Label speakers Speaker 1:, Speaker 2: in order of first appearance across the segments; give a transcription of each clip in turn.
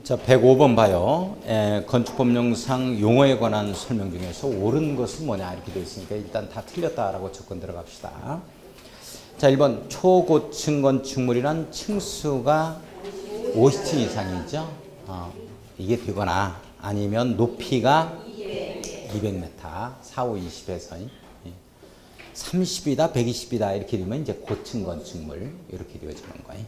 Speaker 1: 자, 105번 봐요. 건축법령상 용어에 관한 설명 중에서 옳은 것은 뭐냐 이렇게 되어 있으니까 일단 다 틀렸다라고 접근 들어갑시다. 자, 1번 초고층 건축물이란 층수가 50층 이상이죠. 이게 되거나 아니면 높이가 200m, 4, 5, 20에서 30이다, 120이다 이렇게 되면 이제 고층 건축물 이렇게 되어지는 거예요.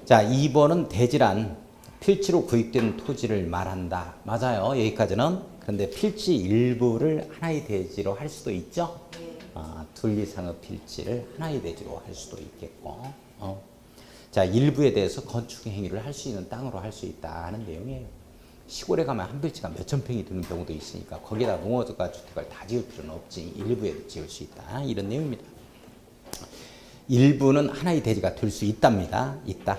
Speaker 1: 자, 2번은 대지란 필지로 구입된 토지를 말한다. 맞아요. 여기까지는. 그런데 필지 일부를 하나의 대지로 할 수도 있죠. 둘 이상의 필지를 하나의 대지로 할 수도 있겠고. 자, 일부에 대해서 건축 행위를 할 수 있는 땅으로 할 수 있다 하는 내용이에요. 시골에 가면 한 필지가 몇천 평이 드는 경우도 있으니까 거기다 농어가 주택을 다 지을 필요는 없지. 일부에 지을 수 있다. 이런 내용입니다. 일부는 하나의 대지가 될 수 있답니다. 있다.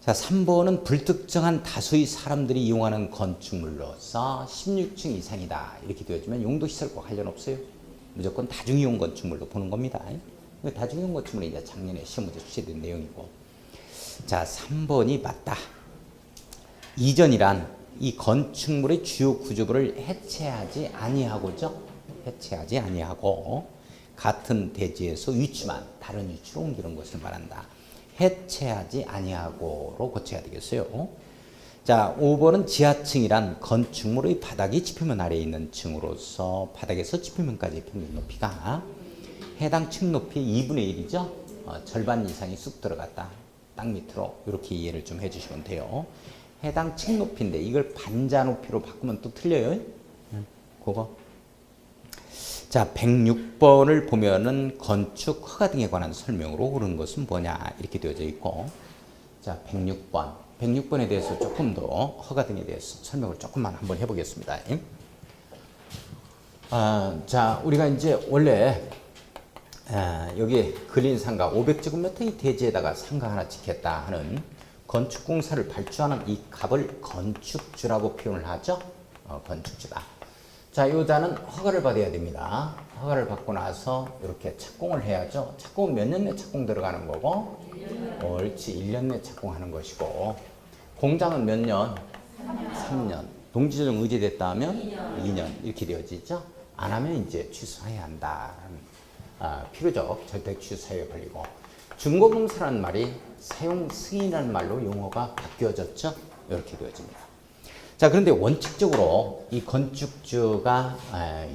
Speaker 1: 자, 3번은 불특정한 다수의 사람들이 이용하는 건축물로서 16층 이상이다. 이렇게 되어지면 용도시설과 관련 없어요. 무조건 다중이용 건축물로 보는 겁니다. 다중이용 건축물은 이제 작년에 시험 문제 출제된 내용이고. 자, 3번이 맞다. 이전이란 이 건축물의 주요 구조부를 해체하지 아니하고죠. 해체하지 아니하고 같은 대지에서 위치만 다른 위치로 옮기는 것을 말한다. 해체하지 아니하고로 고쳐야 되겠어요. 자, 5번은 지하층이란 건축물의 바닥이 지표면 아래에 있는 층으로서 바닥에서 지표면까지 평균 높이가 해당 층 높이의 2분의 1이죠. 절반 이상이 쑥 들어갔다. 땅 밑으로 이렇게 이해를 좀 해주시면 돼요. 해당 층 높이인데 이걸 반자 높이로 바꾸면 또 틀려요. 그거. 자, 106번을 보면은 건축 허가 등에 관한 설명으로 옳은 것은 뭐냐 이렇게 되어져 있고, 자, 106번. 106번에 대해서 조금 더 허가 등에 대해서 설명을 조금만 한번 해보겠습니다. 자, 우리가 이제 원래 여기 근린 상가 500제곱미터의 대지에다가 상가 하나 짓겠다 하는 건축공사를 발주하는 이 값을 건축주라고 표현을 하죠. 건축주다. 자, 요 자는 허가를 받아야 됩니다. 허가를 받고 나서 이렇게 착공을 해야죠. 착공은 몇 년 내 착공 들어가는 거고, 옳지, 1년 내 착공하는 것이고, 공장은 몇 년? 3년. 동지조정 의제됐다 하면 2년. 이렇게 되어지죠. 안 하면 이제 취소해야 한다. 필요적 절대 취소에 걸리고, 준공검사라는 말이 사용 승인이라는 말로 용어가 바뀌어졌죠. 이렇게 되어집니다. 자, 그런데 원칙적으로 이 건축주가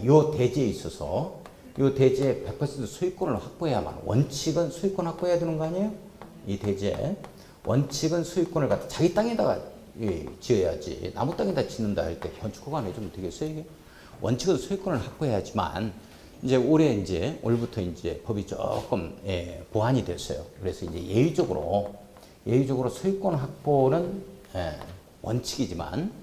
Speaker 1: 요 대지에 있어서 요 대지에 100% 소유권을 확보해야만, 원칙은 소유권 확보해야 되는 거 아니에요? 이 대지에 원칙은 소유권을 갖다 자기 땅에다가 지어야지. 나무 땅에다 짓는다 할 때 건축허가 내주면 되겠어요, 이게? 원칙은 소유권을 확보해야지만 이제 올부터 이제 법이 조금 보완이 됐어요. 그래서 이제 예의적으로 소유권 확보는 원칙이지만,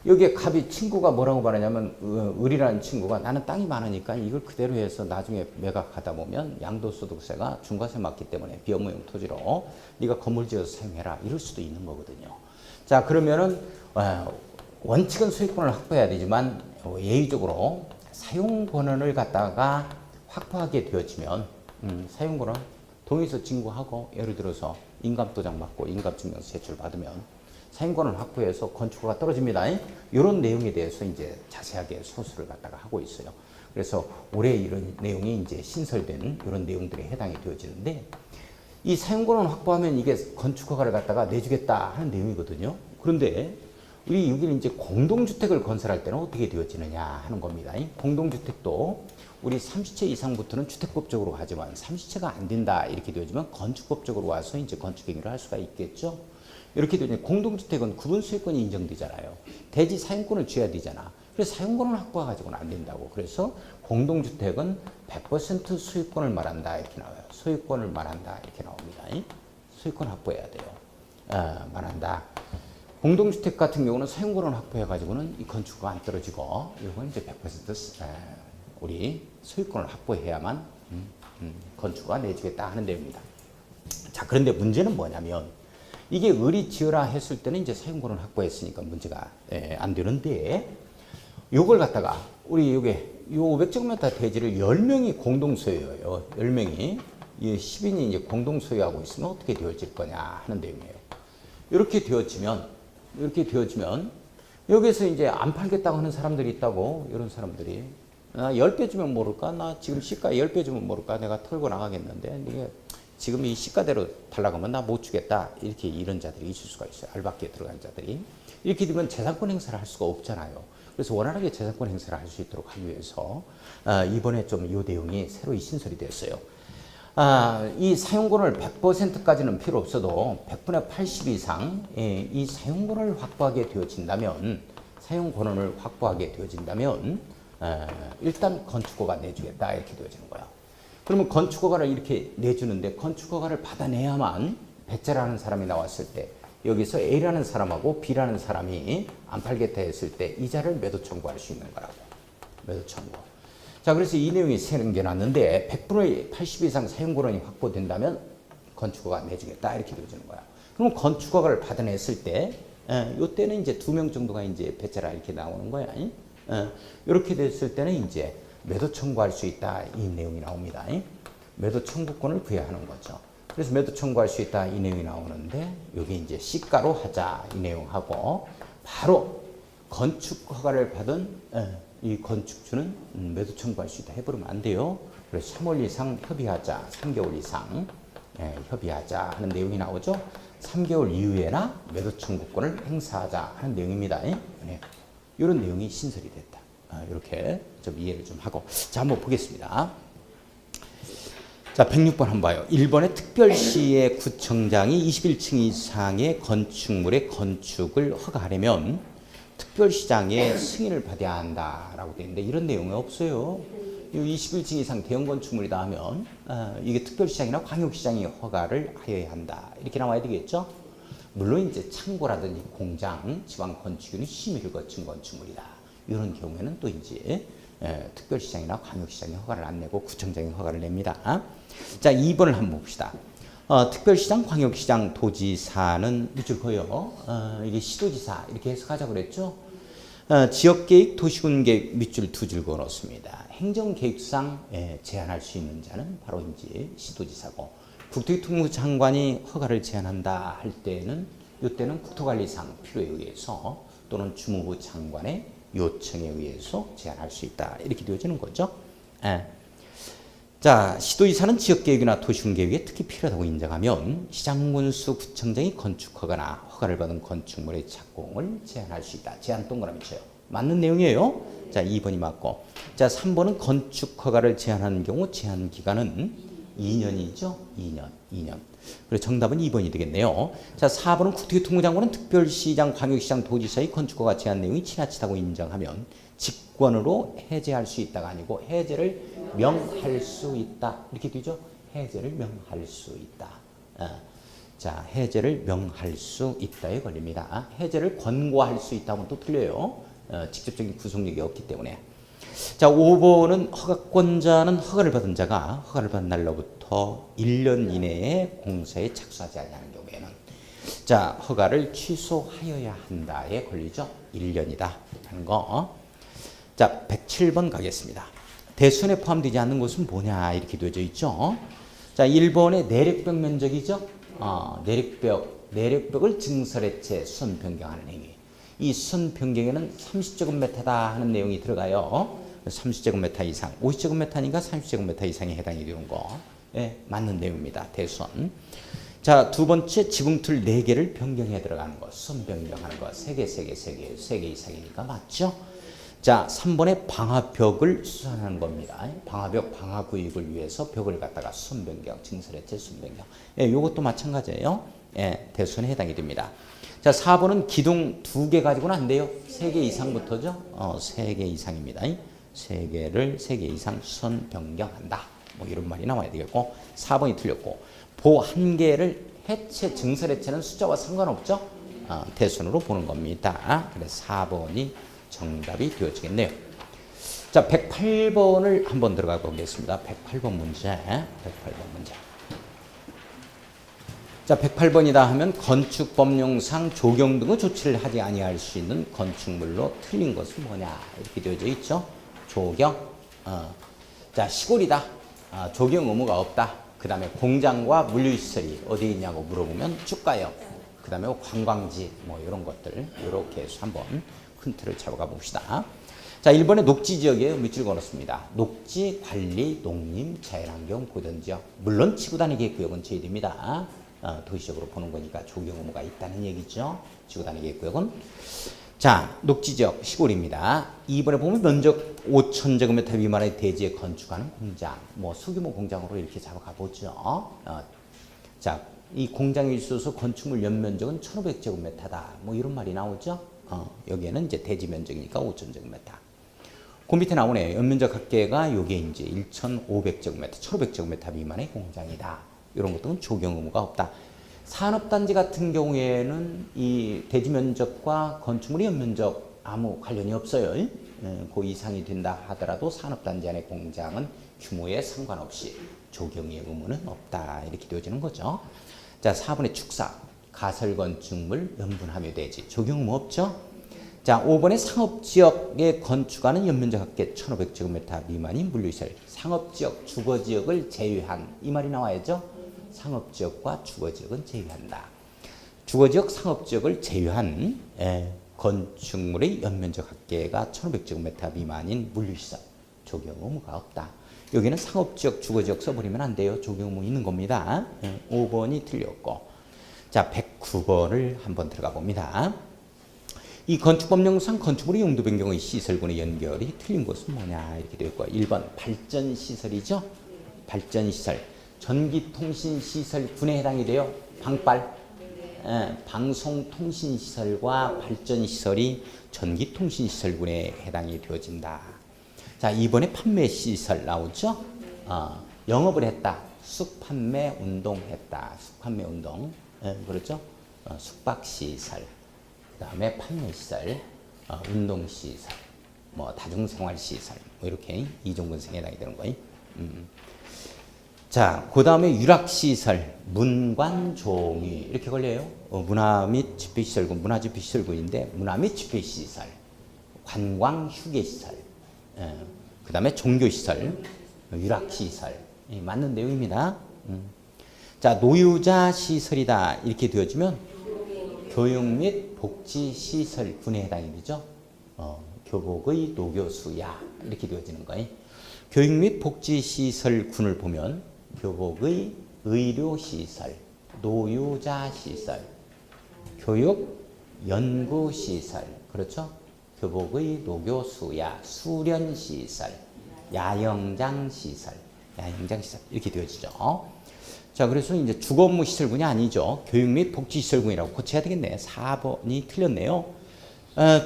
Speaker 1: 여기에 갑이 친구가 뭐라고 말하냐면, 을이라는 친구가 나는 땅이 많으니까 이걸 그대로 해서 나중에 매각하다 보면 양도소득세가 중과세 맞기 때문에 비업무용 토지로 네가 건물 지어서 사용해라 이럴 수도 있는 거거든요. 자, 그러면은 원칙은 소유권을 확보해야 되지만 예의적으로 사용 권한을 갖다가 확보하게 되어지면, 사용 권한 동의서 진구하고 예를 들어서 인감도장 받고 인감증명서 제출 받으면 사용권을 확보해서 건축허가 떨어집니다. 이런 내용에 대해서 이제 자세하게 소수를 갖다가 하고 있어요. 그래서 올해 이런 내용이 이제 신설된 이런 내용들에 해당이 되어지는데, 이 사용권을 확보하면 이게 건축허가를 갖다가 내주겠다 하는 내용이거든요. 그런데 우리 여기는 이제 공동주택을 건설할 때는 어떻게 되어지느냐 하는 겁니다. 공동주택도 우리 30채 이상부터는 주택법적으로 가지만 30채가 안 된다 이렇게 되어지면 건축법적으로 와서 이제 건축행위를 할 수가 있겠죠. 이렇게 되면 공동주택은 구분 소유권이 인정되잖아요. 대지 사용권을 쥐어야 되잖아. 그래서 사용권을 확보해가지고는 안 된다고. 그래서 공동주택은 100% 소유권을 말한다 이렇게 나와요. 소유권을 말한다 이렇게 나옵니다. 소유권 확보해야 돼요. 말한다. 공동주택 같은 경우는 사용권을 확보해가지고는 이 건축가 안 떨어지고, 이건 이제 100% 우리 소유권을 확보해야만 건축가 내주겠다 하는 내용입니다. 자, 그런데 문제는 뭐냐면, 이게 을이 지어라 했을 때는 이제 사용권을 확보했으니까 문제가 안 되는데, 요걸 갖다가 우리 요게 요 500제곱미터 대지를 10명이 공동 소유예요. 10명이 이 10인이 이제 공동 소유하고 있으면 어떻게 되어질 거냐 하는 내용이에요. 이렇게 되어지면 여기서 이제 안 팔겠다고 하는 사람들이 있다고. 이런 사람들이 나 10배 주면 모를까? 나 지금 시가 10배 주면 모를까? 내가 털고 나가겠는데 이게 지금 이 시가대로 달라고 하면 나 못 주겠다. 이렇게 이런 자들이 있을 수가 있어요. 알바끼에 들어간 자들이. 이렇게 되면 재산권 행사를 할 수가 없잖아요. 그래서 원활하게 재산권 행사를 할 수 있도록 하기 위해서 이번에 좀 이 내용이 새로 신설이 됐어요. 이 사용권을 100%까지는 필요 없어도 100분의 80 이상 이 사용권을 확보하게 되어진다면 일단 건축허가 내주겠다 이렇게 되어지는 거예요. 그러면 건축허가를 이렇게 내주는데 건축허가를 받아내야만 배째라는 사람이 나왔을 때 여기서 A라는 사람하고 B라는 사람이 안 팔겠다 했을 때 이자를 매도 청구할 수 있는 거라고. 매도 청구. 자, 그래서 이 내용이 생겨났는데 100분의 80 이상 사용권이 확보된다면 건축허가 내주겠다 이렇게 되어지는 거야. 그럼 건축허가를 받아냈을 때 이때는 이제 2명 정도가 이제 배째라 이렇게 나오는 거야. 이렇게 됐을 때는 이제 매도 청구할 수 있다 이 내용이 나옵니다. 매도 청구권을 구해야 하는 거죠. 그래서 매도 청구할 수 있다 이 내용이 나오는데 여기 이제 시가로 하자 이 내용하고 바로 건축 허가를 받은 이 건축주는 매도 청구할 수 있다 해버리면 안 돼요. 그래서 3월 이상 협의하자, 3개월 이상 협의하자 하는 내용이 나오죠. 3개월 이후에나 매도 청구권을 행사하자 하는 내용입니다. 이런 내용이 신설이 됐다. 이렇게 좀 이해를 좀 하고. 자, 한번 보겠습니다. 자, 106번 한번 봐요. 1번의 특별시의 구청장이 21층 이상의 건축물의 건축을 허가하려면 특별시장의 승인을 받아야 한다라고 되어 있는데 이런 내용이 없어요. 21층 이상 대형 건축물이다 하면 이게 특별시장이나 광역시장이 허가를 하여야 한다. 이렇게 나와야 되겠죠. 물론 이제 창고라든지 공장, 지방 건축원이 심의를 거친 건축물이다. 이런 경우에는 또 이제 특별시장이나 광역시장이 허가를 안 내고 구청장이 허가를 냅니다. 자, 2번을 한번 봅시다. 특별시장, 광역시장, 도지사는 밑줄 그어요. 이게 시도지사 이렇게 해석하자고 그랬죠. 지역계획, 도시군계획 밑줄 2줄 그어 놓습니다. 행정계획상 제한할 수 있는 자는 바로 이제 시도지사고 국토교통부 장관이 허가를 제한한다 할 때는 이때는 국토관리상 필요에 의해서 또는 주무부 장관의 요청에 의해서 제한할 수 있다 이렇게 되어지는 거죠. 자, 시도지사는 지역계획이나 도시군계획에 특히 필요하다고 인정하면 시장군수 구청장이 건축허가나 허가를 받은 건축물의 착공을 제한할 수 있다. 제한 동그라미 쳐요. 맞는 내용이에요. 자, 2번이 맞고. 자, 3번은 건축허가를 제한하는 경우 제한 기간은 2년이죠. 2년. 그래서 정답은 2번이 되겠네요. 자, 4번은 국토교통부 장관은 특별시장, 광역시장, 도지사의 건축허가 제한 내용이 지나치다고 인정하면 직권으로 해제할 수 있다가 아니고 해제를 명할 수 있다. 이렇게 되죠. 해제를 명할 수 있다. 자, 해제를 명할 수 있다에 걸립니다. 해제를 권고할 수 있다면 또 틀려요. 직접적인 구속력이 없기 때문에. 자, 5번은 허가권자는 허가를 받은 자가 허가를 받은 날로부터 1년 이내에 공사에 착수하지 않는 경우에는 자, 허가를 취소하여야 한다에 걸리죠. 1년이다 하는 거. 자, 107번 가겠습니다. 대수에 포함되지 않는 곳은 뭐냐 이렇게 되어져 있죠. 자, 1번의 내력벽 면적이죠. 내력벽을 증설해체 수선 변경하는 행위. 이 수선 변경에는 30제곱미터다 하는 내용이 들어가요. 30제곱미터 이상, 50제곱미터니까 30제곱미터 이상에 해당이 되는 거. 맞는 내용입니다. 대수선. 자, 두 번째 지붕틀 4개를 변경해 들어가는 거. 수선 변경하는 거. 3개 이상이니까 맞죠? 자, 3번에 방화벽을 수선하는 겁니다. 방화벽, 방화구역을 위해서 벽을 갖다가 수선 변경, 증설해체 수선 변경. 요것도 마찬가지예요. 대수선에 해당이 됩니다. 자, 4번은 기둥 2개 가지고는 안 돼요. 3개 이상부터죠. 3개 이상입니다. 3개 이상 수선 변경한다. 뭐 이런 말이 나와야 되겠고 4번이 틀렸고 보 1개를 해체, 증설해체는 숫자와 상관없죠. 대순으로 보는 겁니다. 그래서 4번이 정답이 되어지겠네요. 자, 108번을 한번 들어가 보겠습니다. 108번 문제. 자, 108번이다 하면 건축법령상 조경 등의 조치를 하지 아니할 수 있는 건축물로 틀린 것은 뭐냐 이렇게 되어져 있죠. 조경. 자, 시골이다. 조경 의무가 없다. 그 다음에 공장과 물류시설이 어디에 있냐고 물어보면 쭉 가요. 그 다음에 관광지 뭐 이런 것들 이렇게 해서 한번 큰 틀을 잡아가 봅시다. 자, 1번에 녹지 지역에 밑줄 걸었습니다. 녹지, 관리, 농림, 자연환경, 고전지역. 물론 지구단위 계획구역은 제외됩니다. 도시적으로 보는 거니까 조경 의무가 있다는 얘기죠. 지구단위 계획구역은. 자, 녹지지역 시골입니다. 2번에 보면 면적 5,000제곱미터 미만의 대지에 건축하는 공장. 뭐 소규모 공장으로 이렇게 잡아가 보죠. 자, 이 공장에 있어서 건축물 연면적은 1,500제곱미터다. 뭐 이런 말이 나오죠. 여기에는 이제 대지 면적이니까 5,000제곱미터. 그 밑에 나오네. 연면적 합계가 요게 이제 1,500제곱미터, 1,500제곱미터 미만의 공장이다. 이런 것들은 조경 의무가 없다. 산업단지 같은 경우에는 이 대지 면적과 건축물의 연면적 아무 관련이 없어요. 그 이상이 된다 하더라도 산업단지 안의 공장은 규모에 상관없이 조경의 의무는 없다. 이렇게 되어지는 거죠. 자, 4번의 축사, 가설건축물, 연분함유 대지, 조경 의무 없죠. 자, 5번의 상업지역에 건축하는 연면적 합계 1,500제곱미터 미만인 물류시설. 상업지역, 주거지역을 제외한 이 말이 나와야죠. 상업지역과 주거지역은 제외한다. 주거지역, 상업지역을 제외한 건축물의 연면적 합계가 1,500제곱미터 미만인 물류시설. 조경 의무가 없다. 여기는 상업지역, 주거지역 써버리면 안 돼요. 조경 의무 있는 겁니다. 5번이 틀렸고. 자, 109번을 한번 들어가 봅니다. 이 건축법령상 건축물의 용도 변경의 시설군의 연결이 틀린 것은 뭐냐 이렇게 되어 있고 1번 발전시설이죠. 발전시설. 전기통신시설군에 해당이 돼요. 방빨. 방송통신시설과 발전시설이 전기통신시설군에 해당이 되어진다. 자, 2번에 판매시설 나오죠. 영업을 했다. 숙판매 운동했다. 숙판매 운동. 그렇죠. 숙박시설. 그 다음에 판매시설, 운동시설, 뭐 다중생활시설, 뭐 이렇게 이종근생에 해당이 되는 거예요. 자, 그 다음에 유락시설, 문관종이 이렇게 걸려요. 문화 및 집회시설군, 문화집회시설군인데 문화 및 집회시설, 관광휴게시설, 그 다음에 종교시설, 유락시설 맞는 내용입니다. 자, 노유자시설이다 이렇게 되어지면 교육 및 복지시설군에 해당이 되죠. 교복의 노교수야 이렇게 되어지는 거예요. 교육 및 복지시설군을 보면 교복의 의료시설, 노유자시설, 교육, 연구시설, 그렇죠? 교복의 노교수야, 수련시설, 야영장시설, 야영장시설 이렇게 되어지죠. 자, 그래서 이제 주거업무 시설군이 아니죠. 교육 및 복지시설군이라고 고쳐야 되겠네. 4번이 틀렸네요.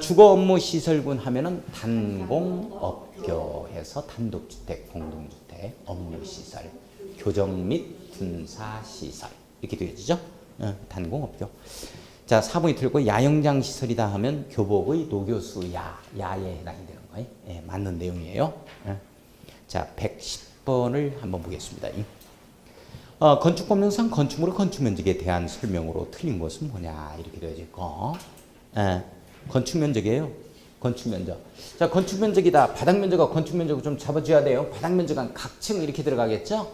Speaker 1: 주거업무 시설군 하면은 단공업교해서 단독주택, 공동주택, 업무시설, 교정 및 군사시설 이렇게 되어지죠. 단공업교. 자, 4번이 틀렸고 야영장 시설이다 하면 교복의 노교수 야에 해당이 되는 거예요. 맞는 내용이에요. 자, 110번을 한번 보겠습니다. 건축법령상 건축물의 건축면적에 대한 설명으로 틀린 것은 뭐냐 이렇게 되어져 있고 건축면적이에요. 건축면적. 자, 건축면적이다. 바닥면적과 건축면적을 좀 잡아줘야 돼요. 바닥면적은 각층 이렇게 들어가겠죠.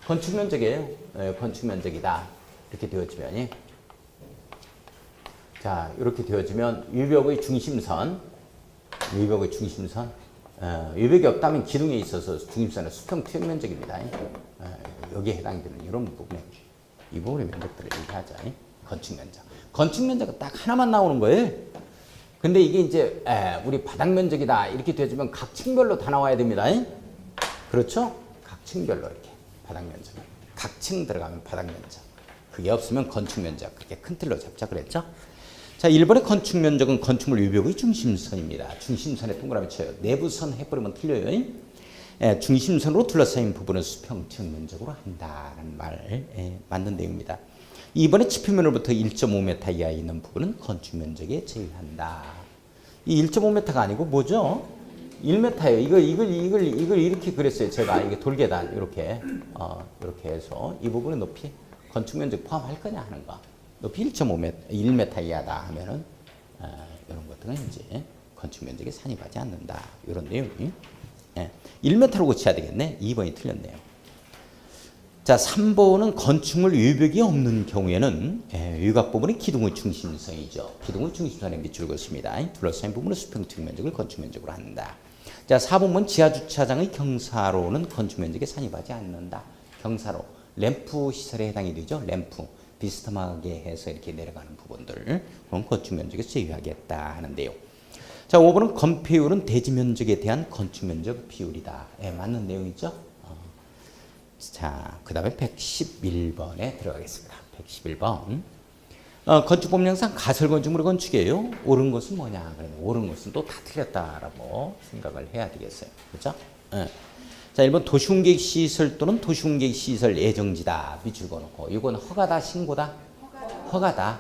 Speaker 1: 건축면적이에요. 건축면적이다. 이렇게 되어지면 자, 이렇게 되어지면 유벽의 중심선 유벽이 없다면 기둥에 있어서 중심선은 수평 투영 면적입니다. 여기에 해당이 되는 이런 부분에 이 부분의 면적들을 얘기하자. 건축 면적. 건축 면적은 딱 하나만 나오는 거예요. 근데 이게 이제 우리 바닥 면적이다 이렇게 되어지면 각 층별로 다 나와야 됩니다. 그렇죠? 각 층별로 이렇게 바닥 면적. 각 층 들어가면 바닥 면적. 그게 없으면 건축 면적. 그렇게 큰 틀로 잡자 그랬죠? 자, 1번의 건축 면적은 건축물 유벽의 중심선입니다. 중심선에 동그라미 쳐요. 내부선 해버리면 틀려요. 중심선으로 둘러싸인 부분은 수평층 면적으로 한다는 말 맞는 내용입니다. 2번의 지표면으로부터 1.5m 이하에 있는 부분은 건축 면적에 제외한다. 이 1.5m가 아니고 뭐죠? 1m예요. 이걸 이렇게 그랬어요. 제가 이게 돌계단 이렇게 해서 이 부분의 높이 건축 면적 포함할 거냐 하는 거. 높이 1.5m, 1m 이하다 하면은 이런 것들은 이제 건축 면적에 산입하지 않는다. 이런 내용이. 1m로 고쳐야 되겠네. 2번이 틀렸네요. 자, 3번은 건축물 외벽이 없는 경우에는 외곽 부분이 기둥의 중심선이죠. 기둥의 중심선에 밑줄 긋습니다. 둘러싸인 부분은 수평적 면적을 건축 면적으로 한다. 자, 4번은 지하 주차장의 경사로는 건축 면적에 산입하지 않는다. 경사로 램프 시설에 해당이 되죠. 램프 비스듬하게 해서 이렇게 내려가는 부분들 그럼 건축 면적에서 제외하겠다 하는데요. 자, 5번은 건폐율은 대지 면적에 대한 건축 면적 비율이다. 맞는 내용이죠. 자, 그 다음에 111번에 들어가겠습니다. 111번. 건축법령상 가설건축물의 건축이에요. 옳은 것은 뭐냐? 그러면 옳은 것은 또 다 틀렸다라고 생각을 해야 되겠어요. 그렇죠? 자, 1번 도시훈객시설 또는 도시훈객시설 예정지다. 밑줄 그어놓고 이건 허가다, 신고다? 허가다.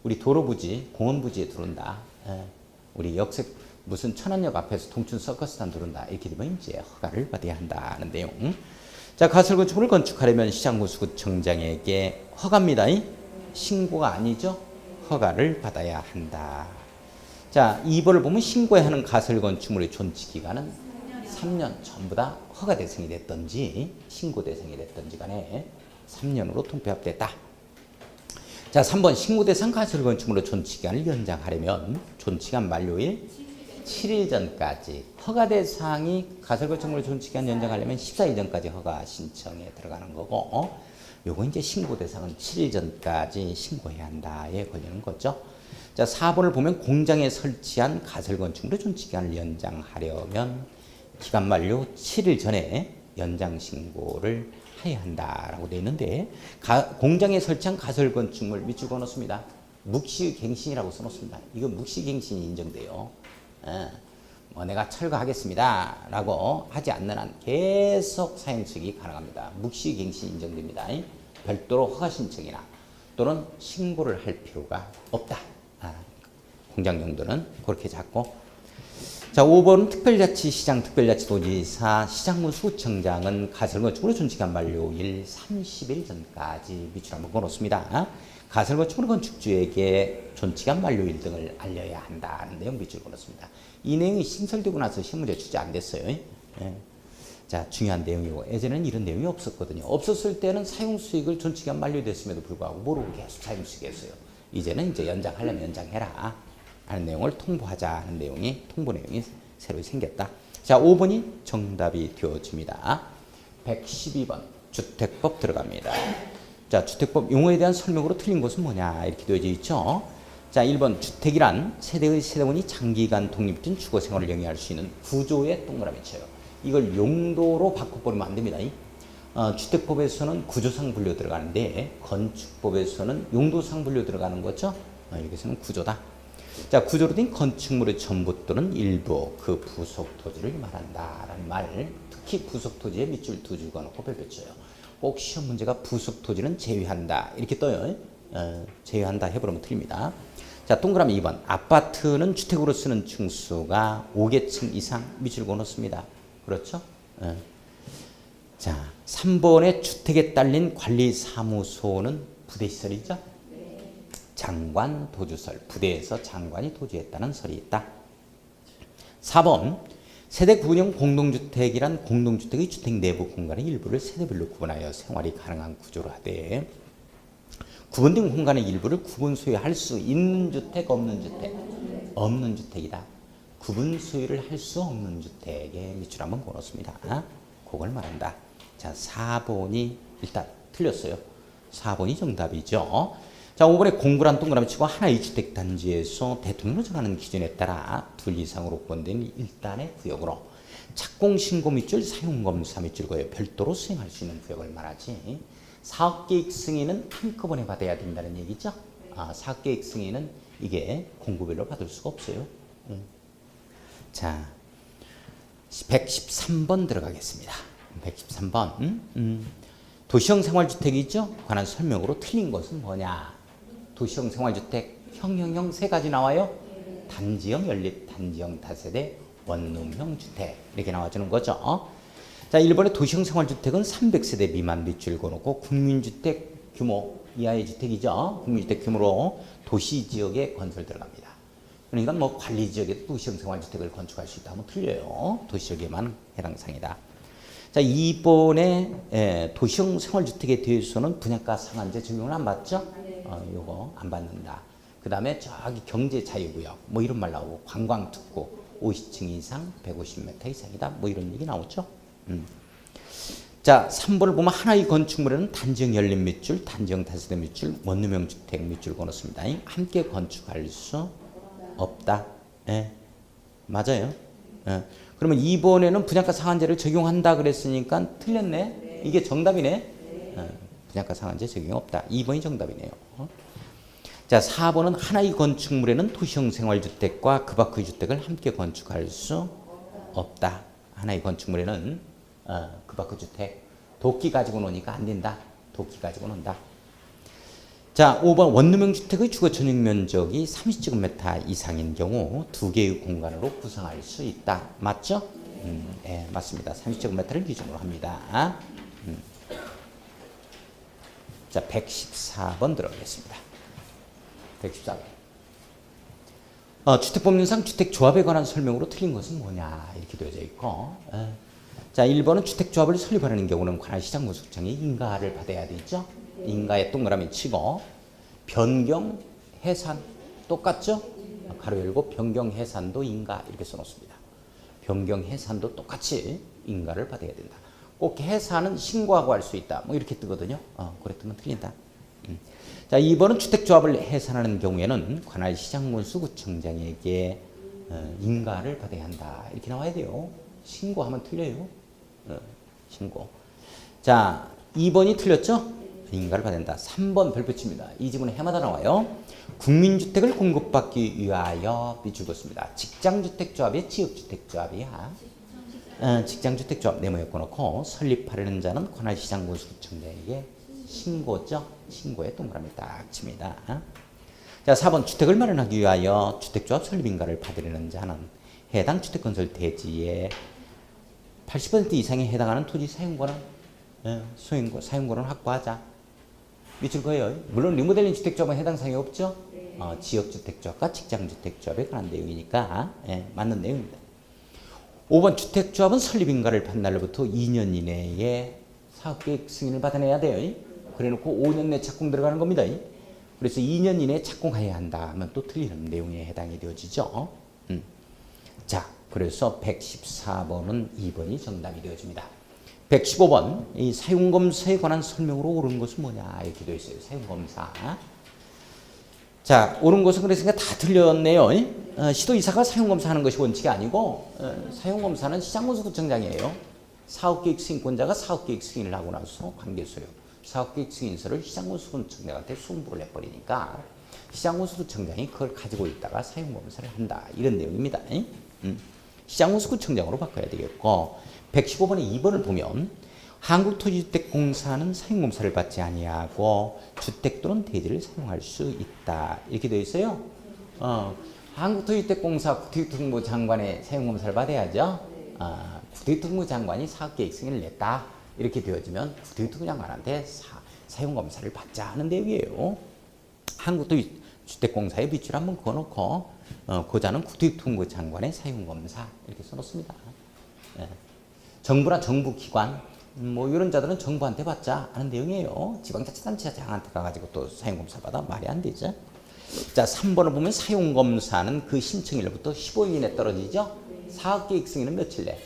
Speaker 1: 우리 도로부지, 공원부지에 들어온다. 우리 역색 무슨 천안역 앞에서 동춘 서커스단 들어온다. 이렇게 되면 이제 허가를 받아야 한다는 내용. 자, 가설건축물을 건축하려면 시장군수구청장에게 허가입니다. 신고가 아니죠. 허가를 받아야 한다. 자, 2번을 보면 신고해야 하는 가설건축물의 존치기간은 3년 전부 다 허가 대상이 됐든지 신고 대상이 됐든지 간에 3년으로 통폐합됐다. 자, 3번 신고 대상 가설건축물의 존치기간을 연장하려면 존치기간 만료일 7일 전까지 허가 대상이 가설건축물의 존치기간 연장하려면 14일 전까지 허가 신청에 들어가는 거고 요거 이제 신고 대상은 7일 전까지 신고해야 한다에 걸리는 거죠. 자, 4번을 보면 공장에 설치한 가설건축물의 존치기간을 연장하려면 기간 만료 7일 전에 연장 신고를 해야 한다라고 되어 있는데 공장에 설치한 가설건축물 밑줄 그어놓습니다. 묵시갱신이라고 써놓습니다. 이거 묵시갱신이 인정돼요. 뭐 내가 철거하겠습니다 라고 하지 않는 한 계속 사용식이 가능합니다. 묵시갱신 인정됩니다. 별도로 허가 신청이나 또는 신고를 할 필요가 없다. 공장 용도는 그렇게 잡고. 자, 5번은 특별자치시장, 특별자치도지사, 시장군수구청장은 가설건축물의 존치기간 만료일 30일 전까지 밑줄 한번 그어놓습니다. 가설건축물 건축주에게 존치기간 만료일 등을 알려야 한다는 내용 밑줄 그어놓습니다. 이 내용이 신설되고 나서 시험 문제 출제 안 됐어요. 자, 중요한 내용이고 예전에는 이런 내용이 없었거든요. 없었을 때는 사용수익을 존치기간 만료됐음에도 불구하고 모르고 계속 사용수익 했어요. 이제는 이제 연장하려면 연장해라 하는 내용을 통보하자는 내용이 통보 내용이 새로 생겼다. 자, 5번이 정답이 되어집니다. 112번 주택법 들어갑니다. 자, 주택법 용어에 대한 설명으로 틀린 것은 뭐냐 이렇게 되어져 있죠. 자, 1번 주택이란 세대의 세대원이 장기간 독립된 주거 생활을 영위할 수 있는 구조의 동그라미 쳐요. 이걸 용도로 바꿔버리면 안 됩니다. 주택법에서는 구조상 분류 들어가는데 건축법에서는 용도상 분류 들어가는 거죠. 여기서는 구조다. 자, 구조로 된 건축물의 전부 또는 일부 그 부속 토지를 말한다라는 말. 특히 부속 토지에 밑줄 두 줄 그어놓고 별표 쳐요. 꼭 시험 문제가 부속 토지는 제외한다 이렇게 떠요. 제외한다 해버리면 틀립니다. 자, 동그라미 2번 아파트는 주택으로 쓰는 층수가 5개층 이상 밑줄 그어놓습니다. 그렇죠? 자, 3번에 주택에 딸린 관리사무소는 부대시설이죠? 장관, 도주설, 부대에서 장관이 도주했다는 설이 있다. 4번 세대 구분형 공동주택이란 공동주택의 주택 내부 공간의 일부를 세대별로 구분하여 생활이 가능한 구조로 하되 구분된 공간의 일부를 구분 소유할 수 있는 주택, 없는 주택? 없는 주택이다. 구분 소유를 할 수 없는 주택에 밑줄 한번 그어놓습니다. 그걸 말한다. 자, 4번이 일단 틀렸어요. 4번이 정답이죠. 자, 5번에 공구란 동그라미 치고 하나의 주택 단지에서 대통령으로 정하는 기준에 따라 둘 이상으로 구분된 일단의 구역으로 착공신고 밑줄, 사용검사 밑줄 거예요. 별도로 수행할 수 있는 구역을 말하지. 사업계획 승인은 한꺼번에 받아야 된다는 얘기죠. 사업계획 승인은 이게 공구별로 받을 수가 없어요. 자, 113번 들어가겠습니다. 113번 도시형 생활주택이죠. 관한 설명으로 틀린 것은 뭐냐. 도시형 생활주택 형형형 세 가지 나와요. 단지형 연립, 단지형 다세대, 원룸형 주택 이렇게 나와주는 거죠. 자, 1번의 도시형 생활주택은 300세대 미만 밑줄 그어놓고 국민주택 규모 이하의 주택이죠. 국민주택 규모로 도시지역에 건설 들어갑니다. 그러니까 뭐 관리지역에도 도시형 생활주택을 건축할 수 있다 하면 틀려요. 도시지역에만 해당 사항이다. 자, 이번에 도시형 생활주택에 대해서는 분양가 상한제 적용을 안 받죠? 요거 안 받는다. 그 다음에 저기 경제자유구역 뭐 이런 말 나오고 관광특구 50층 이상 150m 이상이다 뭐 이런 얘기 나오죠. 자, 3번을 보면 하나의 건축물에는 단지형 열린 밑줄, 단지형 다세대 밑줄, 원룸형 주택 밑줄을 넣습니다. 함께 건축할 수 없다. 예, 맞아요. 예. 그러면 이번에는 분양가 상한제를 적용한다 그랬으니까 틀렸네. 이게 정답이네. 분양가 상한제 적용 없다. 2번이 정답이네요. 자, 4번은 하나의 건축물에는 도시형 생활주택과 그 밖의 주택을 함께 건축할 수 없다. 하나의 건축물에는 그 밖의 주택, 도끼 가지고 노니까 안 된다. 도끼 가지고 논다. 자, 5번 원룸형 주택의 주거 전용 면적이 30제곱미터 이상인 경우 두 개의 공간으로 구성할 수 있다. 맞죠? 네, 맞습니다. 30제곱미터를 기준으로 합니다. 자, 114번 들어가겠습니다. 114번. 주택법률상 주택조합에 관한 설명으로 틀린 것은 뭐냐 이렇게 되어져 있고, 자, 1번은 주택조합을 설립하는 경우는 관할시장 건축청이 인가를 받아야 되죠. 인가에 동그라미 치고 변경, 해산 똑같죠? 가로 열고 변경, 해산도 인가 이렇게 써놓습니다. 변경, 해산도 똑같이 인가를 받아야 된다. 꼭 해산은 신고하고 할 수 있다. 뭐 이렇게 뜨거든요. 그랬던 건 틀린다. 자, 2번은 주택조합을 해산하는 경우에는 관할시장군수구청장에게 인가를 받아야 한다. 이렇게 나와야 돼요. 신고하면 틀려요. 신고. 자, 2번이 틀렸죠? 인가를 받아야 한다. 3번 별표칩니다. 이 지문은 해마다 나와요. 국민주택을 공급받기 위하여 밑줄 긋습니다. 직장주택조합이야, 지역주택조합이야? 직장주택조합 네모에 꽂아놓고 설립하려는 자는 관할시장군수구청장에게 신고죠. 신고에 동그라미 딱 칩니다. 자, 4번 주택을 마련하기 위하여 주택조합 설립인가를 받으려는 자는 해당 주택건설 대지의 80% 이상에 해당하는 토지 사용권은 사용권을 확보하자. 밑줄 그어요. 물론 리모델링 주택조합은 해당 사항이 없죠. 지역주택조합과 직장주택조합에 관한 내용이니까 맞는 내용입니다. 5번 주택조합은 설립인가를 받은 날로부터 2년 이내에 사업계획 승인을 받아내야 돼요. 그래놓고 5년 내 착공 들어가는 겁니다. 그래서 2년 이내에 착공해야 한다 하면 또 틀리는 내용에 해당이 되어지죠. 자, 그래서 114번은 2번이 정답이 되어집니다. 115번, 이 사용검사에 관한 설명으로 옳은 것은 뭐냐 이렇게 되어 있어요. 사용검사. 자, 옳은 것은 그랬으니까 다 틀렸네요. 시도이사가 사용검사하는 것이 원칙이 아니고 사용검사는 시장군수구청장이에요. 사업계획 승인권자가 사업계획 승인을 하고 나서 관계소요. 사업계획 승인서를 시장군수구청장한테 송부를 해버리니까 시장군수구청장이 그걸 가지고 있다가 사용검사를 한다. 이런 내용입니다. 시장군수구청장으로 바꿔야 되겠고, 115번의 2번을 보면 한국토지주택공사는 사용검사를 받지 아니하고 주택 또는 대지를 사용할 수 있다. 이렇게 되어 있어요. 한국토지주택공사 국토교통부 장관의 사용검사를 받아야죠. 국토교통부 장관이 사업계획 승인을 냈다. 이렇게 되어지면 국토교통부 장관한테 사용검사를 받자 하는 내용이에요. 한국토지주택공사의 밑줄 한번 그어놓고 고자는 국토교통부 장관의 사용검사 이렇게 써놓습니다. 정부나 정부기관 뭐 이런 자들은 정부한테 받자 하는 내용이에요. 지방자치단체장한테 가가지고 또 사용검사 받아 말이 안 되죠. 자, 3번을 보면 사용검사는 그 신청일로부터 15일 이내 떨어지죠. 사업계획 승인은 며칠 내?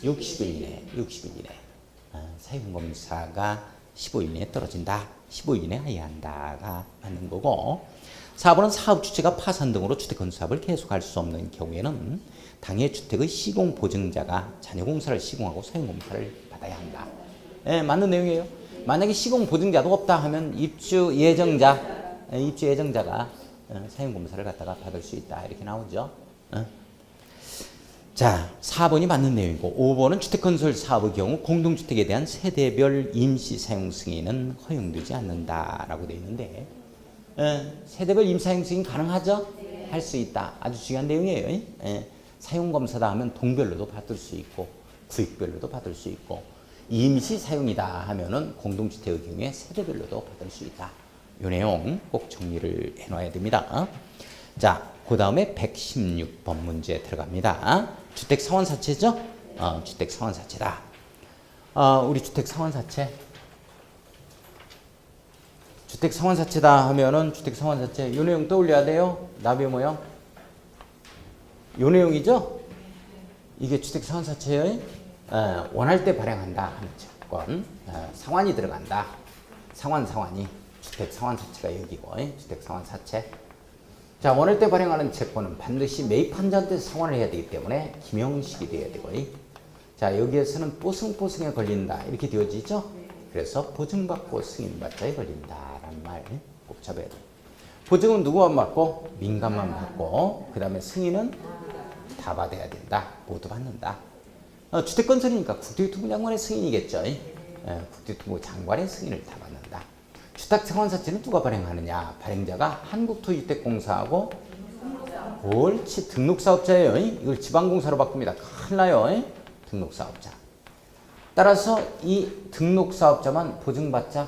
Speaker 1: 60일 이내. 60일 이내. 사용검사가 15일 이내에 떨어진다. 15일 이내에 해야 한다가 맞는 거고, 4번은 사업 주체가 파산 등으로 주택 건설사업을 계속할 수 없는 경우에는 당해 주택의 시공 보증자가 잔여 공사를 시공하고 사용 공사를 받아야 한다. 맞는 내용이에요. 만약에 시공 보증자도 없다 하면 입주 예정자가 사용 공사를 갖다가 받을 수 있다. 이렇게 나오죠. 자, 4번이 맞는 내용이고, 5번은 주택 건설 사업의 경우 공동주택에 대한 세대별 임시 사용 승인은 허용되지 않는다라고 되어 있는데, 세대별 임시 사용 승인 가능하죠? 할 수 있다. 아주 중요한 내용이에요. 사용검사다 하면 동별로도 받을 수 있고 구역별로도 받을 수 있고, 임시 사용이다 하면은 공동주택의 경우에 세대별로도 받을 수 있다. 이 내용 꼭 정리를 해놔야 됩니다. 자, 그 다음에 116번 문제 들어갑니다. 주택 사원사채죠? 주택 사원사채다. 우리 주택 상환사채. 주택 상환사채다 하면은 주택 상환사채 요 내용 떠올려야 돼요. 나비 모형. 요 내용이죠? 이게 주택 상환사채의 원할 때 발행한다 하는 채권. 상환이 들어간다. 상환이. 주택 상환사채가 여기고 주택 상환사채. 자, 원할 때 발행하는 채권은 반드시 매입한자한테 상환을 해야 되기 때문에 김형식이 돼야 되고, 자, 여기에서는 뽀승뽀승에 걸린다 이렇게 되어지죠. 그래서 보증받고 승인받자에 걸린다라는 말 꼭 잡아야 돼요. 보증은 누구만 받고? 민간만 받고, 그 다음에 승인은 다 받아야 된다. 모두 받는다. 주택건설이니까 국토교통부 장관의 승인이겠죠. 국토교통부 장관의 승인을 다 받는다. 주택상환사채는 누가 발행하느냐? 발행자가 한국토주택공사하고 옳지 등록사업자예요. 이걸 지방공사로 바꿉니다. 큰일 나요. 등록사업자. 따라서 이 등록사업자만 보증받자.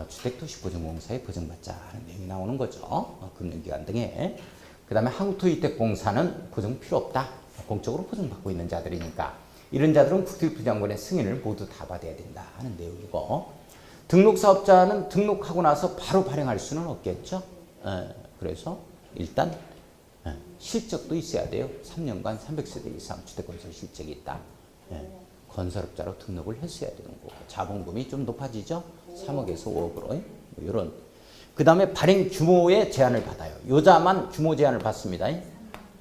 Speaker 1: 주택도시보증공사에 보증받자 하는 내용이 나오는 거죠. 금융기관 등에. 그 다음에 한국토주택공사는 보증 필요 없다. 공적으로 보증받고 있는 자들이니까 이런 자들은 국토교통부 장관의 승인을 모두 다 받아야 된다 하는 내용이고, 등록사업자는 등록하고 나서 바로 발행할 수는 없겠죠. 그래서 일단 실적도 있어야 돼요. 3년간 300세대 이상 주택건설 실적이 있다. 건설업자로 등록을 했어야 되는 거고, 자본금이 좀 높아지죠. 3억에서 5억으로 이런. 그 다음에 발행 규모의 제한을 받아요. 요자만 규모 제한을 받습니다.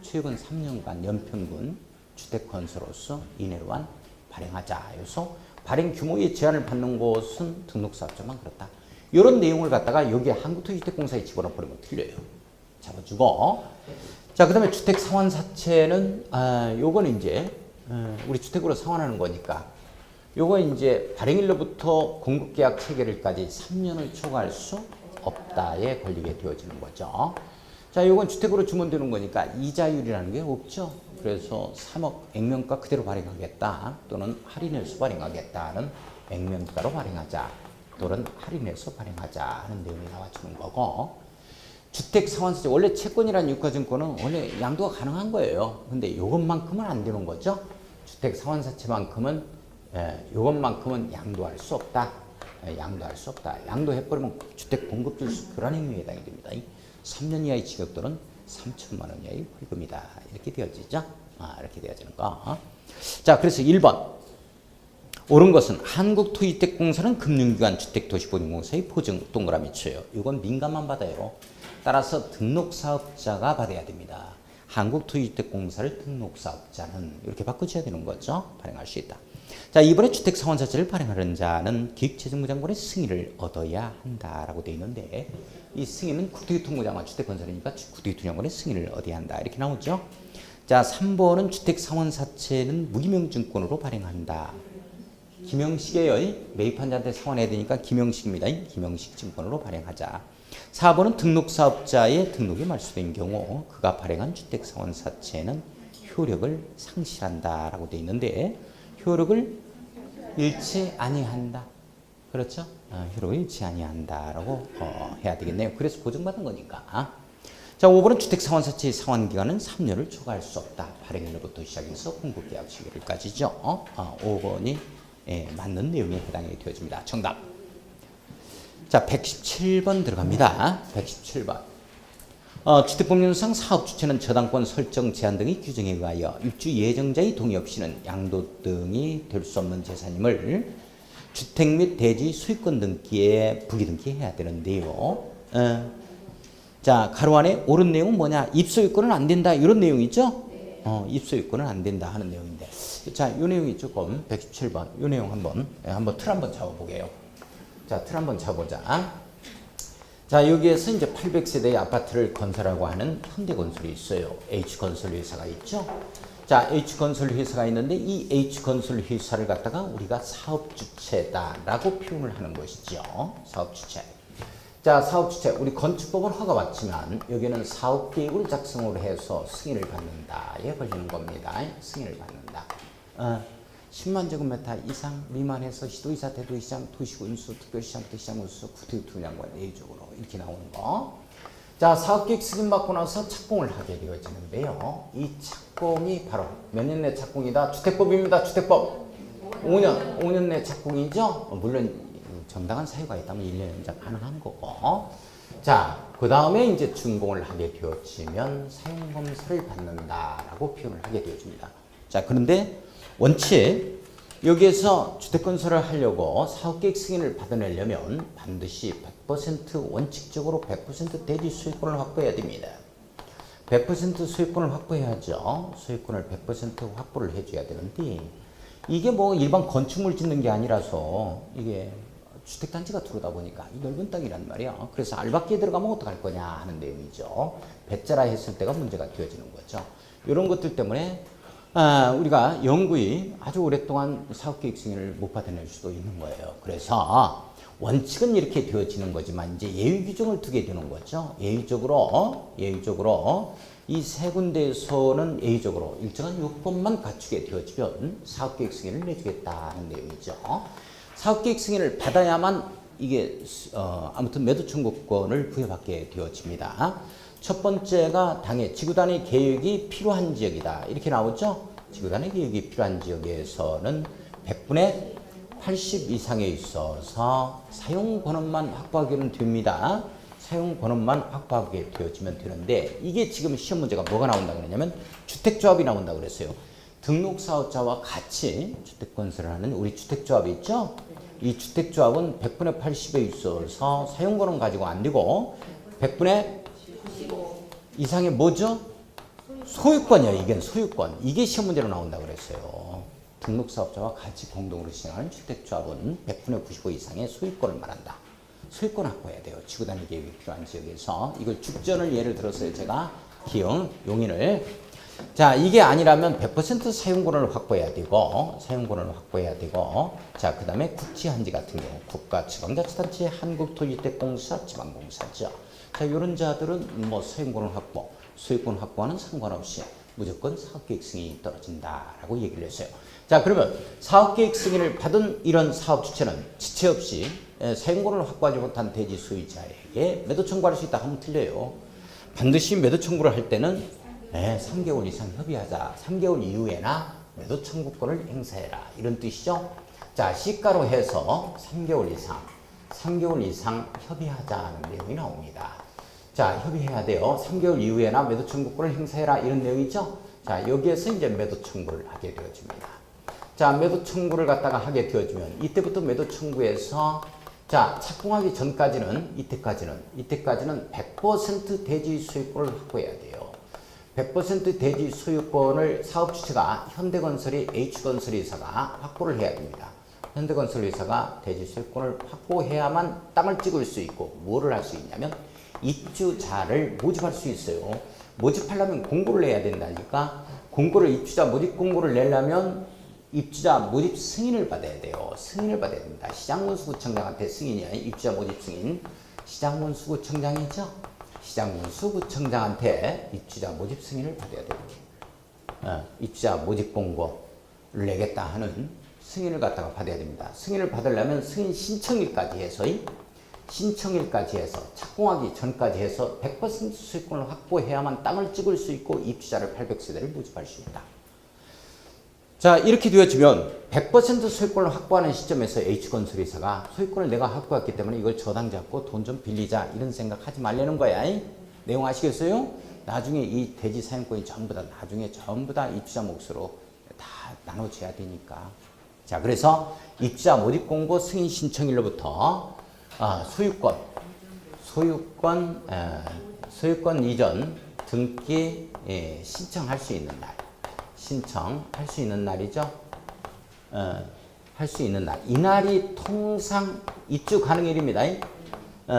Speaker 1: 최근 3년간 연평균 주택건설로서 이내로만 발행하자. 그래서 발행 규모의 제한을 받는 곳은 등록사업자만 그렇다. 이런 내용을 갖다가 여기에 한국토주택공사에 집어넣어버리면 틀려요. 잡아주고. 자, 그 다음에 주택상환사채는, 요거는 이제, 우리 주택으로 상환하는 거니까, 요거 이제 발행일로부터 공급계약 체결일까지 3년을 초과할 수 없다에 걸리게 되어지는 거죠. 자, 요건 주택으로 주문되는 거니까 이자율이라는 게 없죠. 그래서 3억 액면가 그대로 발행하겠다, 또는 할인해서 발행하겠다는 액면가로 발행하자, 또는 할인해서 발행하자 하는 내용이 나와주는 거고, 주택상환사채 원래 채권이란 유가증권은 원래 양도가 가능한 거예요. 근데 요것만큼은 안 되는 거죠. 주택상환사채만큼은 요것만큼은 양도할 수 없다. 양도할 수 없다. 양도해버리면 주택공급질수 불안행위에 해당이 됩니다. 3년 이하의 징역 또는 3천만 원 이하의 벌금이다. 이렇게 되어지죠. 이렇게 되어지는 거. 자, 그래서 1번. 옳은 것은 한국토주택공사는 금융기관 주택도시보증공사의 보증 동그라미 쳐요. 이건 민간만 받아요. 따라서 등록사업자가 받아야 됩니다. 한국토주택공사를 등록사업자는 이렇게 바꾸셔야 되는 거죠. 발행할 수 있다. 자, 이번에 주택상환사채를 발행하는 자는 기획재정부 장관의 승인을 얻어야 한다라고 되어 있는데, 이 승인은 국토교통부 장관, 주택건설이니까 국토교통부 장관의 승인을 얻어야 한다 이렇게 나오죠. 자, 3번은 주택상환사채는 무기명증권으로 발행한다. 김형식이에요. 매입한 자한테 상환해야 되니까 김형식입니다. 김형식 증권으로 발행하자. 4번은 등록사업자의 등록이 말소된 경우 그가 발행한 주택상환사채는 효력을 상실한다라고 되어 있는데, 효력을 잃지 아니한다. 그렇죠? 효력을 잃지 아니한다라고 해야 되겠네요. 그래서 보증받은 거니까. 자, 5번은 주택상환사채의 상환기간은 3년을 초과할 수 없다. 발행일로부터 시작해서 공급계약 체결일까지죠. 5번이 맞는 내용에 해당이 되어집니다. 정답. 자, 117번 들어갑니다. 117번. 주택법률상 사업주체는 저당권 설정 제한 등의 규정에 의하여 입주 예정자의 동의 없이는 양도 등이 될 수 없는 재산임을 주택 및 대지 소유권 등기에 부기등기해야 되는데요. 자, 가로 안에 옳은 내용은 뭐냐? 입소유권은 안 된다 이런 내용이죠. 입소유권은 안 된다 하는 내용인데, 자, 이 내용이 조금 117번 이 내용 한번 틀 한번 잡아보게요. 자, 틀 한번 잡아보자. 자, 여기에서 이제 800세대의 아파트를 건설하고 하는 현대건설이 있어요. H건설회사가 있죠. 자, H건설회사가 있는데 이 H건설회사를 갖다가 우리가 사업주체다라고 표현을 하는 것이죠. 사업주체. 자, 사업주체. 우리 건축법은 허가받지만 여기는 사업계획을 작성을 해서 승인을 받는다에 걸리는 겁니다. 승인을 받는다. 10만 제곱미터 이상 미만해서 시도이사, 대도시장, 도시군수, 특별시장, 시장군수, 국토교통장관 내외적으로 이렇게 나오는 거. 자, 사업계획 승인받고 나서 착공을 하게 되어지는데요. 이 착공이 바로 몇 년 내 착공이다? 주택법입니다. 주택법. 5년 내 착공이죠. 물론 정당한 사유가 있다면 1년 연장 가능한 거고. 자, 그 다음에 이제 준공을 하게 되어지면 사용검사를 받는다라고 표현을 하게 되어집니다. 자, 그런데 원칙 여기에서 주택건설을 하려고 사업계획 승인을 받아내려면 반드시 100% 원칙적으로 100% 대지 소유권을 확보해야 됩니다. 100% 소유권을 확보해야죠. 소유권을 100% 확보를 해줘야 되는데 이게 뭐 일반 건축물 짓는 게 아니라서 이게 주택단지가 들어오다 보니까 이 넓은 땅이란 말이야. 그래서 알박기에 들어가면 어떡할 거냐 하는 내용이죠. 배짜라 했을 때가 문제가 되어지는 거죠. 이런 것들 때문에 우리가 영구히 아주 오랫동안 사업계획 승인을 못 받아낼 수도 있는 거예요. 그래서 원칙은 이렇게 되어지는 거지만 이제 예외 규정을 두게 되는 거죠. 예외적으로 이 세 군데에서는 예외적으로 일정한 요건만 갖추게 되어지면 사업계획 승인을 내주겠다는 내용이죠. 사업계획 승인을 받아야만 이게 아무튼 매도 청구권을 부여받게 되어집니다. 첫 번째가 당해 지구단위 계획이 필요한 지역이다. 이렇게 나오죠. 지구단위 계획이 필요한 지역에서는 100분의 80 이상에 있어서 사용 권한만 확보하기는 됩니다. 사용 권한만 확보하게 되어지면 되는데 이게 지금 시험 문제가 뭐가 나온다 그러냐면 주택조합이 나온다 그랬어요. 등록사업자와 같이 주택건설을 하는 우리 주택조합이 있죠. 이 주택조합은 100분의 80에 있어서 사용 권한 가지고 안 되고 100분의 이상의 뭐죠? 소유권이야. 이게 소유권. 이게 시험 문제로 나온다 그랬어요. 등록사업자와 같이 공동으로 시행하는 주택조합은 100분의 95 이상의 소유권을 말한다. 소유권 확보해야 돼요. 지구단위 계획이 필요한 지역에서. 이걸 죽전을 예를 들었어요. 제가 기흥, 용인을. 자, 이게 아니라면 100% 사용권을 확보해야 되고, 자, 그 다음에 국지한지 같은 경우, 국가, 지방자치단체, 한국토지주택공사, 지방공사죠. 자, 이런 자들은 뭐 사용권을 확보, 소유권 확보와는 상관없이 무조건 사업계획 승인이 떨어진다라고 얘기를 했어요. 자, 그러면 사업계획 승인을 받은 이런 사업 주체는 지체 없이 사용권을 확보하지 못한 대지 소유자에게 매도 청구할 수 있다 하면 틀려요. 반드시 매도 청구를 할 때는 3개월 이상 협의하자. 3개월 이후에나 매도 청구권을 행사해라. 이런 뜻이죠. 자, 시가로 해서 3개월 이상 협의하자는 내용이 나옵니다. 자, 협의해야 돼요. 3개월 이후에나 매도 청구권을 행사해라. 이런 내용이죠. 자, 여기에서 이제 매도 청구를 하게 되어집니다. 자, 매도 청구를 갖다가 하게 되어지면 이때부터 매도 청구에서 자, 착공하기 전까지는 이때까지는 100% 대지 소유권을 확보해야 돼요. 100% 대지 소유권을 사업 주체가 현대건설이 H건설회사가 확보를 해야 됩니다. 현대건설회사가 대지 소유권을 확보해야만 땅을 찍을 수 있고 뭐를 할 수 있냐면 입주자를 모집할 수 있어요. 모집하려면 공고를 내야 된다니까. 입주자 모집 공고를 내려면 입주자 모집 승인을 받아야 돼요. 승인을 받아야 됩니다. 시장군수구청장한테 승인이 아닌 입주자 모집 승인. 시장군수구청장이죠. 시장군수구청장한테 입주자 모집 승인을 받아야 됩니다. 입주자 모집 공고를 내겠다 하는 승인을 갖다가 받아야 됩니다. 승인을 받으려면 승인 신청일까지 해서 착공하기 전까지 해서 100% 소유권을 확보해야만 땅을 찍을 수 있고 입주자를 800세대를 모집할 수 있다. 자, 이렇게 되어지면 100% 소유권을 확보하는 시점에서 H건설회사가 소유권을 내가 확보했기 때문에 이걸 저당 잡고 돈 좀 빌리자 이런 생각하지 말라는 거야. 내용 아시겠어요? 나중에 이 대지 사용권이 전부 다 입주자 몫으로 다 나눠져야 되니까. 자, 그래서 입주자 모집 공고 승인 신청일로부터 소유권 이전 등기 신청할 수 있는 날이죠. 할 수 있는 날. 이날이 통상 입주 가능일입니다.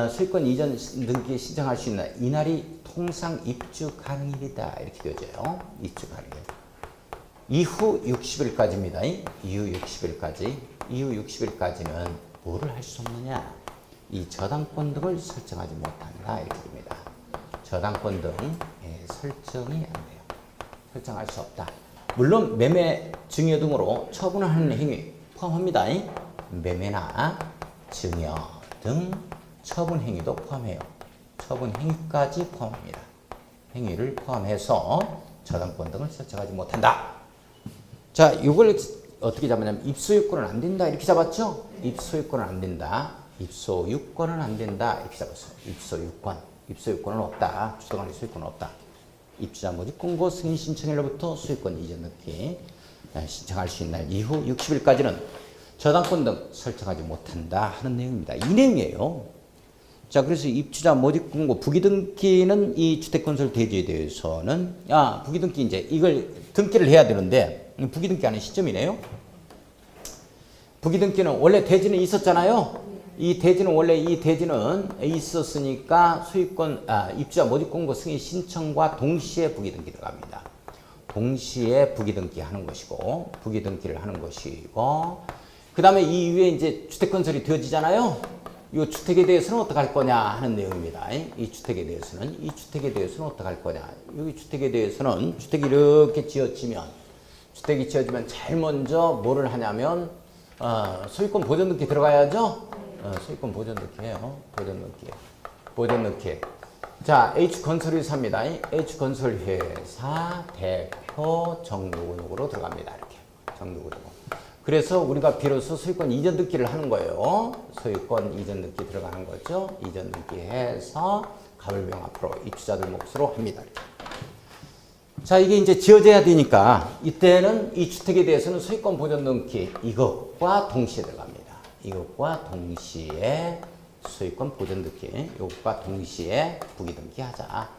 Speaker 1: 소유권 이전 등기 신청할 수 있는 날. 이날이 통상 입주 가능일이다. 이렇게 되어져요. 입주 가능일. 이후 60일까지입니다. 이후 60일까지는 뭐를 할 수 없느냐? 이 저당권 등을 설정하지 못한다. 이렇게 됩니다. 저당권 등 설정이 안 돼요. 설정할 수 없다. 물론 매매, 증여 등으로 처분하는 행위 포함합니다. 매매나 증여 등 처분 행위도 포함해요. 처분 행위까지 포함합니다. 행위를 포함해서 저당권 등을 설정하지 못한다. 자, 이걸 어떻게 잡았냐면 입소유권은 안 된다 이렇게 잡았죠? 입소유권은 안 된다. 입소유권은 안 된다 이렇게 잡았어요. 입소유권은 없다. 주택관리 소유권은 없다. 입주자 모집 공고 승인 신청일로부터 소유권 이전 넣기 신청할 수 있는 날 이후 60일까지는 저당권 등 설정하지 못한다 하는 내용입니다. 이 내용이에요. 자, 그래서 입주자 모집 공고 부기등기는 이 주택건설 대지에 대해서는 부기등기 이제 이걸 등기를 해야 되는데 부기등기하는 시점이네요. 부기등기는 원래 대지는 있었잖아요. 이 대지는 원래 이 대지는 있었으니까 소유권 입주자 모집 공고 승인 신청과 동시에 부기등기 들어갑니다. 동시에 부기등기 하는 것이고 부기등기를 하는 것이고 그다음에 이 위에 이제 주택건설이 되어지잖아요. 이 주택에 대해서는 어떻게 할 거냐 하는 내용입니다. 이 주택에 대해서는 어떻게 할 거냐. 여기 주택에 대해서는 주택이 이렇게 지어지면 제일 먼저 뭐를 하냐면 소유권 보전 등기 들어가야죠. 소유권 보전 등기 해요. 보전 등기. 자, H건설회사입니다. H건설회사 대표 정두근으로 들어갑니다. 이렇게 정두근으로. 그래서 우리가 비로소 소유권 이전 등기를 하는 거예요. 소유권 이전 등기 들어가는 거죠. 이전 등기해서 가불비용 앞으로 입주자들 몫으로 합니다. 이렇게. 자, 이게 이제 지어져야 되니까 이때는 이 주택에 대해서는 소유권 보전 등기 이것과 동시에 들어갑니다. 이것과 동시에 소유권 보전 등기, 이것과 동시에 부기등기 하자.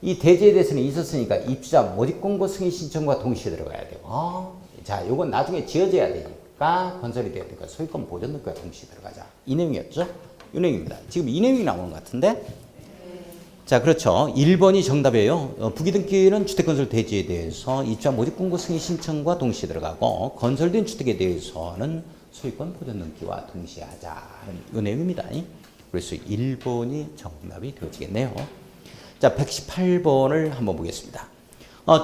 Speaker 1: 이 대지에 대해서는 있었으니까 입주자 모집 공고 승인 신청과 동시에 들어가야 돼요. 자, 요건 나중에 지어져야 되니까 건설이 돼야 되니까 소유권 보전 등기와 동시에 들어가자. 이 내용이었죠? 이 내용입니다. 지금 이 내용이 나오는 것 같은데. 자, 그렇죠. 1번이 정답이에요. 부기등기는 주택건설 대지에 대해서 입주자 모집 공고 승인 신청과 동시에 들어가고 건설된 주택에 대해서는 소유권 보전 등기와 동시에 하자. 이 내용입니다. 그래서 1번이 정답이 되어지겠네요. 자, 118번을 한번 보겠습니다.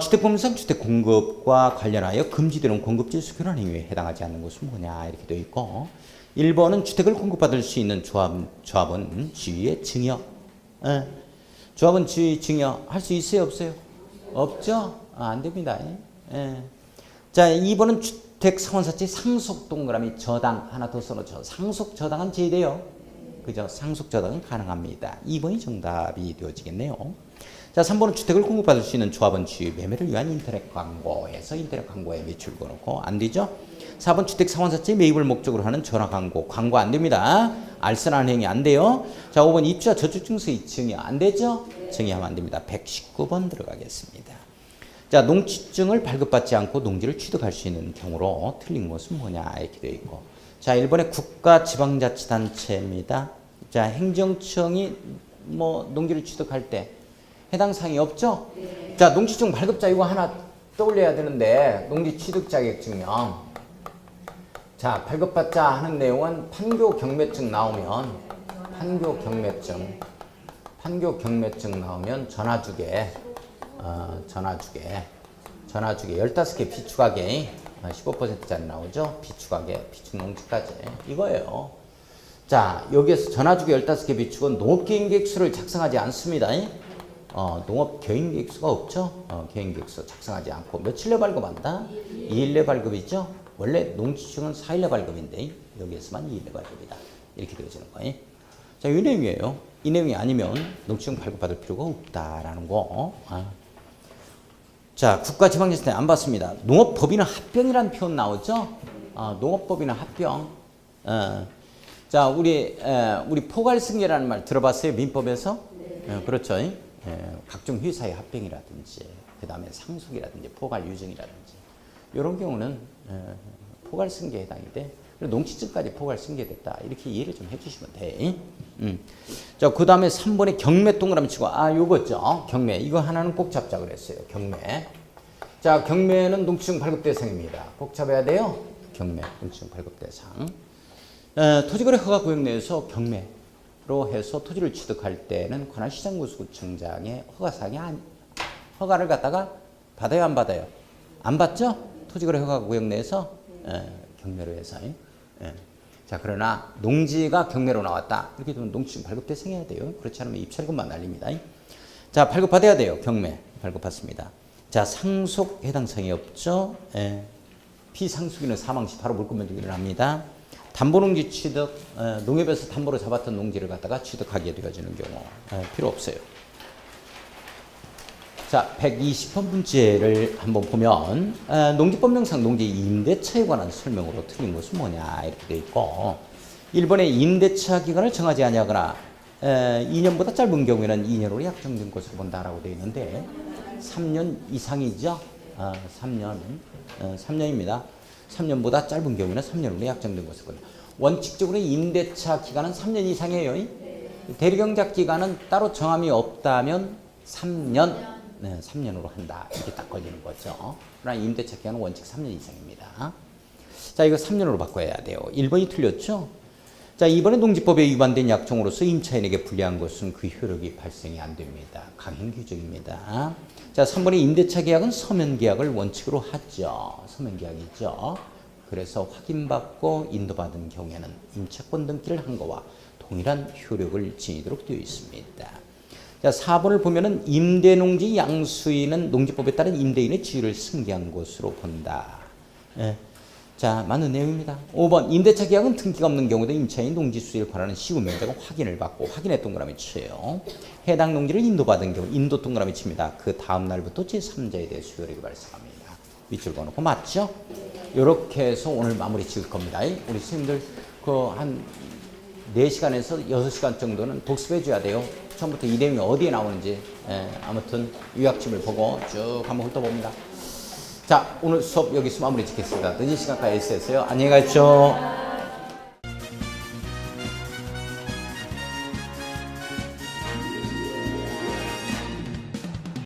Speaker 1: 주택법상 주택 공급과 관련하여 금지되는 공급질서 교란 행위에 해당하지 않는 것은 뭐냐 이렇게 되어 있고 1번은 주택을 공급받을 수 있는 조합은 지위의 증여. 조합은 지위 증여 할 수 있어요 없어요? 없죠? 안 됩니다. 자, 2번은 주택 상환사채 상속 동그라미 저당 하나 더 써놓죠. 상속 저당은 제외돼요. 그죠? 상속 저당은 가능합니다. 2번이 정답이 되어지겠네요. 자, 3번은 주택을 공급받을 수 있는 조합원 지위 매매를 위한 인터넷 광고에서 인터넷 광고에 매출 걸어놓고 안 되죠? 4번 주택 상환사채 매입을 목적으로 하는 전화 광고 안 됩니다. 알선하는 행위 안 돼요. 자, 5번 입주자 저축증서의 증여 안 되죠? 증여하면 안 됩니다. 119번 들어가겠습니다. 자, 농지증을 발급받지 않고 농지를 취득할 수 있는 경우로 틀린 것은 뭐냐 이렇게 되어 있고 자, 1번에 국가지방자치단체입니다. 자, 행정청이 농지를 취득할 때 해당 사항이 없죠? 자, 농지증 발급자 이거 하나 떠올려야 되는데 농지 취득 자격증명. 자, 발급받자 하는 내용은 판교 경매증 나오면 판교 경매증 나오면 전화주게 15개 비추가게 15%짜리 나오죠? 비추가게, 비축농지까지 이거예요. 자, 여기에서 전화주기 15개 비축은 농업계획수를 작성하지 않습니다. 농업계획수가 없죠? 계획수 작성하지 않고 며칠 내 발급한다? 2일 내 발급이죠? 원래 농지증은 4일 내 발급인데 여기에서만 2일 내 발급이다. 이렇게 되어지는 거예요. 자, 이 내용이에요. 이 내용이 아니면 농지증 발급받을 필요가 없다라는 거. 자, 국가지방자치단체 안 봤습니다. 농업법인은 합병이라는 표현 나오죠? 농업법인은 합병. 자, 우리 포괄승계라는 말 들어봤어요? 민법에서? 네. 그렇죠. 각종 회사의 합병이라든지, 그 다음에 상속이라든지, 포괄유증이라든지, 이런 경우는 포괄승계에 해당이 돼. 농지증까지 포괄승계됐다. 이렇게 이해를 좀 해주시면 돼. 자, 그 다음에 3번에 경매 동그라미 치고, 요거죠. 경매. 이거 하나는 꼭 잡자 그랬어요. 경매. 자, 경매는 농지증 발급 대상입니다. 꼭 잡아야 돼요. 경매, 농지증 발급 대상. 토지거래 허가구역 내에서 경매로 해서 토지를 취득할 때는 관할시장구청장의 허가를 갖다가 받아요, 안 받아요? 안 받죠? 토지거래 허가구역 내에서 경매로 해서. 자, 그러나 농지가 경매로 나왔다. 이렇게 되면 농지증 발급 대상해야 돼요. 그렇지 않으면 입찰금만 날립니다. 자, 발급받아야 돼요. 경매 발급받습니다. 자, 상속 해당 사항이 없죠. 예. 피상속인은 사망 시 바로 물권면적이 일어납니다. 담보농지 취득, 농협에서 담보로 잡았던 농지를 갖다가 취득하게 되어지는 경우 필요 없어요. 자, 120번 문제를 한번 보면 농지법령상 농지 임대차에 관한 설명으로 틀린 것은 뭐냐 이렇게 되어 있고 1번에 임대차 기간을 정하지 아니하거나 2년보다 짧은 경우에는 2년으로 약정된 것으로 본다라고 되어 있는데 3년 이상이죠. 3년입니다. 3년보다 짧은 경우에는 3년으로 약정된 것으로 본다. 원칙적으로 임대차 기간은 3년 이상이에요. 대리경작 기간은 따로 정함이 없다면 3년, 3년으로 한다. 이렇게 딱 걸리는 거죠. 그러나 임대차 기간은 원칙 3년 이상입니다. 자, 이거 3년으로 바꿔야 돼요. 1번이 틀렸죠? 자, 이번에 농지법에 위반된 약정으로서 임차인에게 불리한 것은 그 효력이 발생이 안 됩니다. 강행 규정입니다. 자, 3번의 임대차 계약은 서면 계약을 원칙으로 하죠. 서면 계약이죠. 그래서 확인받고 인도받은 경우에는 임차권 등기를 한 거와 동일한 효력을 지니도록 되어 있습니다. 자, 4번을 보면은 임대농지 양수인은 농지법에 따른 임대인의 지위를 승계한 것으로 본다. 예. 자, 맞는 내용입니다. 5번 임대차 계약은 등기가 없는 경우도 임차인 농지 수익을 관하는 시구 명작은 확인을 받고 확인에 동그라미 쳐요. 해당 농지를 인도받은 경우 인도 동그라미 칩니다. 그 다음 날부터 제3자에 대해 수요력이 발생합니다. 밑줄 그어놓고 맞죠? 이렇게 해서 오늘 마무리 지을 겁니다. 우리 선생님들 그 한 4시간에서 6시간 정도는 독습해 줘야 돼요. 처음부터 이 내용이 어디에 나오는지 아무튼 요약집을 보고 쭉 한번 훑어봅니다. 자, 오늘 수업 여기서 마무리 짓겠습니다. 늦은 시간까지 있었어요. 안녕히 가십시오.